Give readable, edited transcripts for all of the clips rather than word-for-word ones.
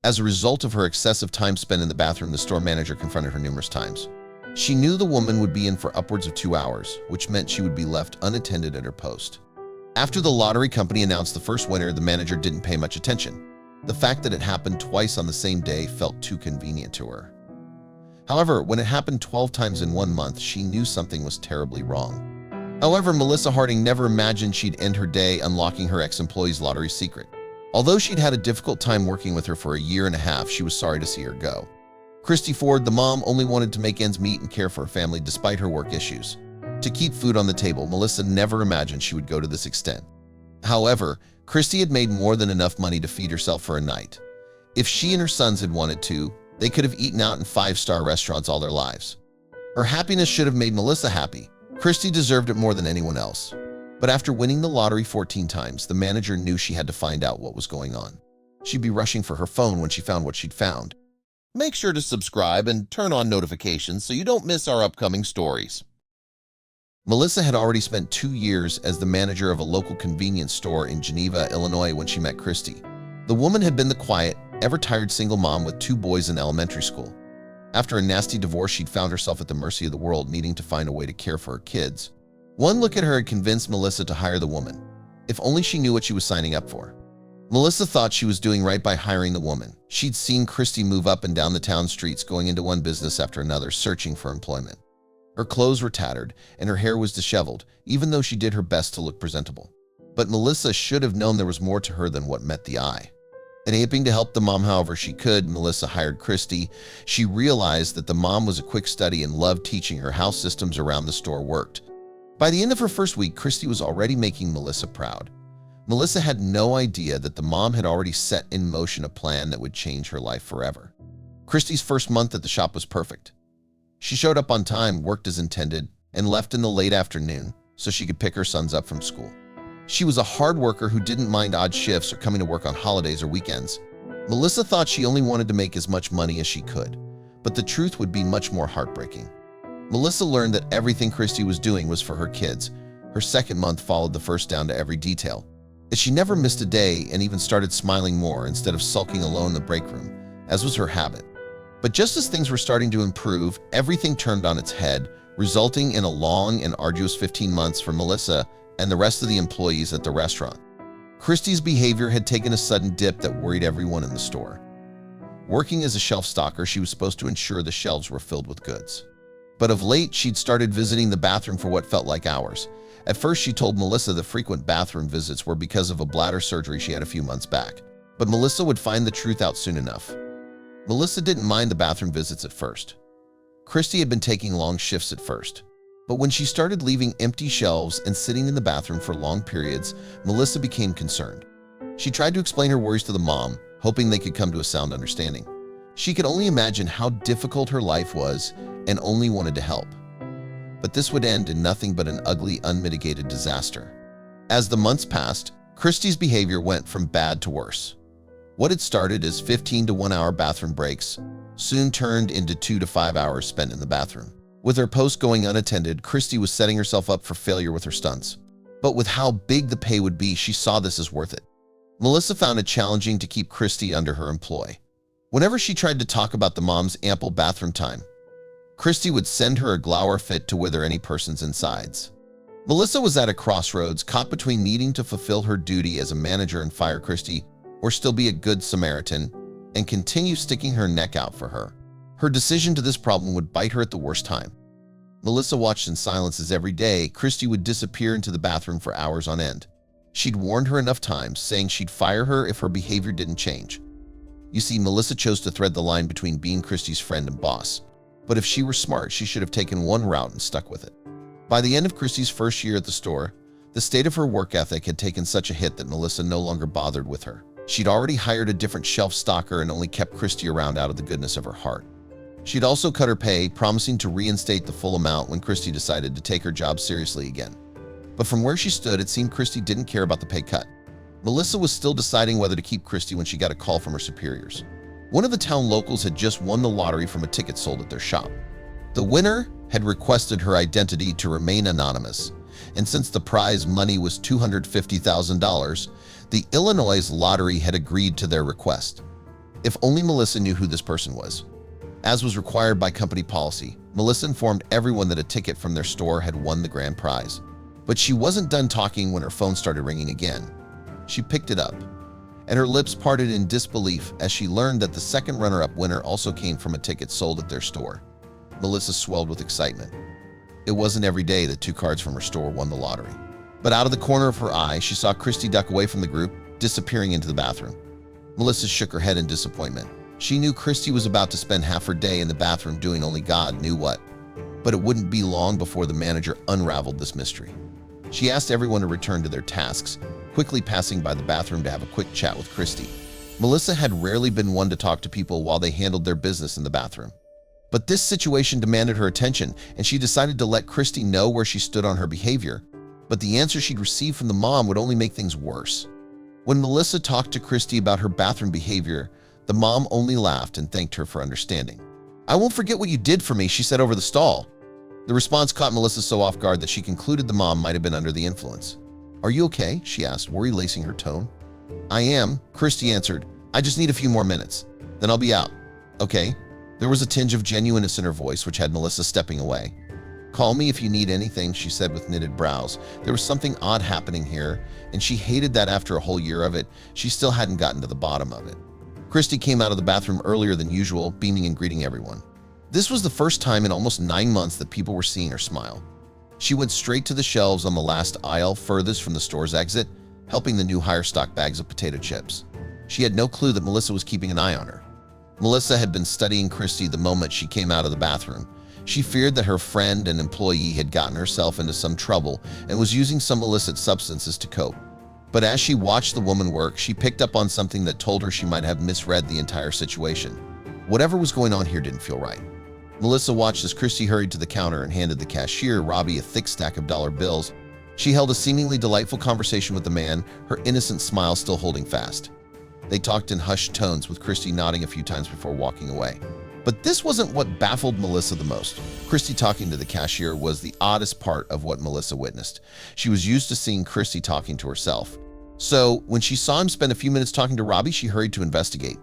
As a result of her excessive time spent in the bathroom, the store manager confronted her numerous times. She knew the woman would be in for upwards of 2 hours, which meant she would be left unattended at her post. After the lottery company announced the first winner, the manager didn't pay much attention. The fact that it happened twice on the same day felt too convenient to her. However, when it happened 12 times in 1 month, she knew something was terribly wrong. However, Melissa Harding never imagined she'd end her day unlocking her ex-employee's lottery secret. Although she'd had a difficult time working with her for a year and a half, she was sorry to see her go. Christy Ford, the mom, only wanted to make ends meet and care for her family despite her work issues. To keep food on the table, Melissa never imagined she would go to this extent. However, Christy had made more than enough money to feed herself for a night. If she and her sons had wanted to, they could have eaten out in 5-star restaurants all their lives. Her happiness should have made Melissa happy. Christy deserved it more than anyone else. But after winning the lottery 14 times, the manager knew she had to find out what was going on. She'd be rushing for her phone when she found what she'd found. Make sure to subscribe and turn on notifications so you don't miss our upcoming stories. Melissa had already spent 2 years as the manager of a local convenience store in Geneva, Illinois when she met Christy. The woman had been the quiet, ever-tired single mom with 2 boys in elementary school. After a nasty divorce, she'd found herself at the mercy of the world, needing to find a way to care for her kids. One look at her had convinced Melissa to hire the woman. If only she knew what she was signing up for. Melissa thought she was doing right by hiring the woman. She'd seen Christy move up and down the town streets, going into one business after another, searching for employment. Her clothes were tattered, and her hair was disheveled, even though she did her best to look presentable. But Melissa should have known there was more to her than what met the eye. And hoping to help the mom however she could, Melissa hired Christy. She realized that the mom was a quick study and loved teaching her how systems around the store worked. By the end of her first week, Christy was already making Melissa proud. Melissa had no idea that the mom had already set in motion a plan that would change her life forever. Christy's first month at the shop was perfect. She showed up on time, worked as intended, and left in the late afternoon so she could pick her sons up from school. She was a hard worker who didn't mind odd shifts or coming to work on holidays or weekends. Melissa thought she only wanted to make as much money as she could, but the truth would be much more heartbreaking. Melissa learned that everything Christy was doing was for her kids. Her second month followed the first down to every detail. She never missed a day and even started smiling more instead of sulking alone in the break room, as was her habit. But just as things were starting to improve, everything turned on its head, resulting in a long and arduous 15 months for Melissa and the rest of the employees at the restaurant. Christy's behavior had taken a sudden dip that worried everyone in the store. Working as a shelf stocker, she was supposed to ensure the shelves were filled with goods. But of late, she'd started visiting the bathroom for what felt like hours. At first, she told Melissa the frequent bathroom visits were because of a bladder surgery she had a few months back. But Melissa would find the truth out soon enough. Melissa didn't mind the bathroom visits at first. Christy had been taking long shifts at first. But when she started leaving empty shelves and sitting in the bathroom for long periods, Melissa became concerned. She tried to explain her worries to the mom, hoping they could come to a sound understanding. She could only imagine how difficult her life was and only wanted to help. But this would end in nothing but an ugly, unmitigated disaster. As the months passed, Christy's behavior went from bad to worse. What had started as 15 to 1 hour bathroom breaks soon turned into 2 to 5 hours spent in the bathroom. With her post going unattended, Christy was setting herself up for failure with her stunts. But with how big the pay would be, she saw this as worth it. Melissa found it challenging to keep Christy under her employ. Whenever she tried to talk about the mom's ample bathroom time, Christy would send her a glower fit to wither any person's insides. Melissa was at a crossroads, caught between needing to fulfill her duty as a manager and fire Christy, or still be a good Samaritan and continue sticking her neck out for her. Her decision to this problem would bite her at the worst time. Melissa watched in silence as every day Christy would disappear into the bathroom for hours on end. She'd warned her enough times, saying she'd fire her if her behavior didn't change. You see, Melissa chose to thread the line between being Christy's friend and boss. But if she were smart, she should have taken one route and stuck with it. By the end of Christy's first year at the store, the state of her work ethic had taken such a hit that Melissa no longer bothered with her. She'd already hired a different shelf stocker and only kept Christy around out of the goodness of her heart. She'd also cut her pay, promising to reinstate the full amount when Christy decided to take her job seriously again. But from where she stood, it seemed Christy didn't care about the pay cut. Melissa was still deciding whether to keep Christy when she got a call from her superiors. One of the town locals had just won the lottery from a ticket sold at their shop. The winner had requested her identity to remain anonymous, and since the prize money was $250,000, the Illinois lottery had agreed to their request. If only Melissa knew who this person was. As was required by company policy, Melissa informed everyone that a ticket from their store had won the grand prize. But she wasn't done talking when her phone started ringing again. She picked it up, and her lips parted in disbelief as she learned that the second runner-up winner also came from a ticket sold at their store. Melissa swelled with excitement. It wasn't every day that 2 cards from her store won the lottery. But out of the corner of her eye, she saw Christy duck away from the group, disappearing into the bathroom. Melissa shook her head in disappointment. She knew Christy was about to spend half her day in the bathroom doing only God knew what. But it wouldn't be long before the manager unraveled this mystery. She asked everyone to return to their tasks, quickly passing by the bathroom to have a quick chat with Christy. Melissa had rarely been one to talk to people while they handled their business in the bathroom. But this situation demanded her attention, and she decided to let Christy know where she stood on her behavior. But the answer she'd received from the mom would only make things worse. When Melissa talked to Christy about her bathroom behavior, the mom only laughed and thanked her for understanding. "I won't forget what you did for me," she said over the stall. The response caught Melissa so off guard that she concluded the mom might have been under the influence. "Are you okay?" she asked, worry lacing her tone. "I am," Christy answered. "I just need a few more minutes. Then I'll be out." "Okay." There was a tinge of genuineness in her voice, which had Melissa stepping away. "Call me if you need anything," she said with knitted brows. There was something odd happening here, and she hated that after a whole year of it, she still hadn't gotten to the bottom of it. Christy came out of the bathroom earlier than usual, beaming and greeting everyone. This was the first time in almost 9 months that people were seeing her smile. She went straight to the shelves on the last aisle furthest from the store's exit, helping the new hire stock bags of potato chips. She had no clue that Melissa was keeping an eye on her. Melissa had been studying Christy the moment she came out of the bathroom. She feared that her friend and employee had gotten herself into some trouble and was using some illicit substances to cope. But as she watched the woman work, she picked up on something that told her she might have misread the entire situation. Whatever was going on here didn't feel right. Melissa watched as Christy hurried to the counter and handed the cashier, Robbie, a thick stack of dollar bills. She held a seemingly delightful conversation with the man, her innocent smile still holding fast. They talked in hushed tones, with Christy nodding a few times before walking away. But this wasn't what baffled Melissa the most. Christy talking to the cashier was the oddest part of what Melissa witnessed. She was used to seeing Christy talking to herself. So when she saw him spend a few minutes talking to Robbie, she hurried to investigate.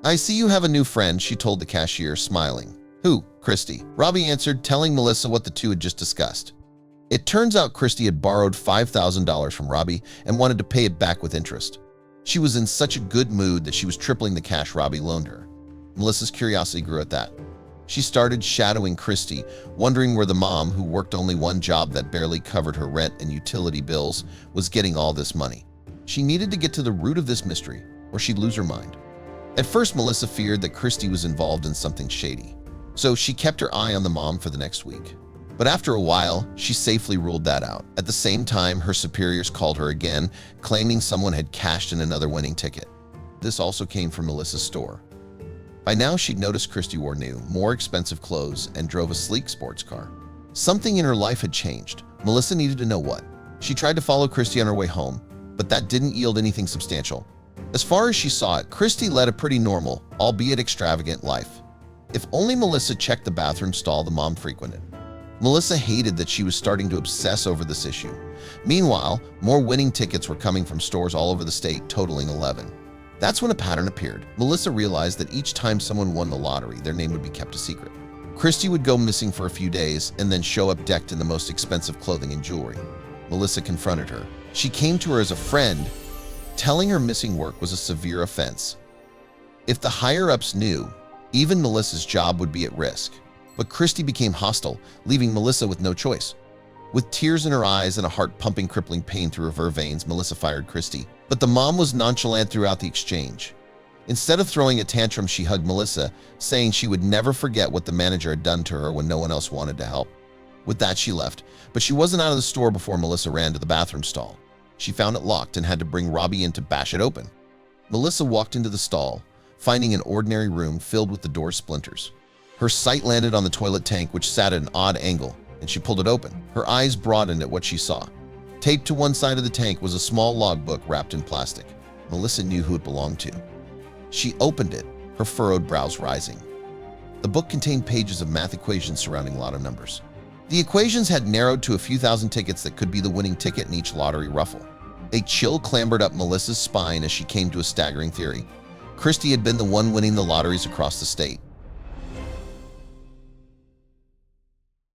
"I see you have a new friend," she told the cashier, smiling. "Who?" "Christy," Robbie answered, telling Melissa what the two had just discussed. It turns out Christy had borrowed $5,000 from Robbie and wanted to pay it back with interest. She was in such a good mood that she was tripling the cash Robbie loaned her. Melissa's curiosity grew at that. She started shadowing Christy, wondering where the mom, who worked only one job that barely covered her rent and utility bills, was getting all this money. She needed to get to the root of this mystery, or she'd lose her mind. At first, Melissa feared that Christy was involved in something shady, so she kept her eye on the mom for the next week. But after a while, she safely ruled that out. At the same time, her superiors called her again, claiming someone had cashed in another winning ticket. This also came from Melissa's store. By now, she'd noticed Christy wore new, more expensive clothes and drove a sleek sports car. Something in her life had changed. Melissa needed to know what. She tried to follow Christy on her way home, but that didn't yield anything substantial. As far as she saw it, Christy led a pretty normal, albeit extravagant, life. If only Melissa checked the bathroom stall the mom frequented. Melissa hated that she was starting to obsess over this issue. Meanwhile, more winning tickets were coming from stores all over the state, totaling 11. That's when a pattern appeared. Melissa realized that each time someone won the lottery, their name would be kept a secret. Christy would go missing for a few days and then show up decked in the most expensive clothing and jewelry. Melissa confronted her. She came to her as a friend, telling her missing work was a severe offense. If the higher-ups knew, even Melissa's job would be at risk. But Christy became hostile, leaving Melissa with no choice. With tears in her eyes and a heart-pumping crippling pain through her veins, Melissa fired Christy. But the mom was nonchalant throughout the exchange. Instead of throwing a tantrum, she hugged Melissa, saying she would never forget what the manager had done to her when no one else wanted to help. With that, she left, but she wasn't out of the store before Melissa ran to the bathroom stall. She found it locked and had to bring Robbie in to bash it open. Melissa walked into the stall, finding an ordinary room filled with the door splinters. Her sight landed on the toilet tank, which sat at an odd angle, and she pulled it open. Her eyes broadened at what she saw. Taped to one side of the tank was a small logbook wrapped in plastic. Melissa knew who it belonged to. She opened it, her furrowed brows rising. The book contained pages of math equations surrounding lotto numbers. The equations had narrowed to a few thousand tickets that could be the winning ticket in each lottery ruffle. A chill clambered up Melissa's spine as she came to a staggering theory. Christie had been the one winning the lotteries across the state.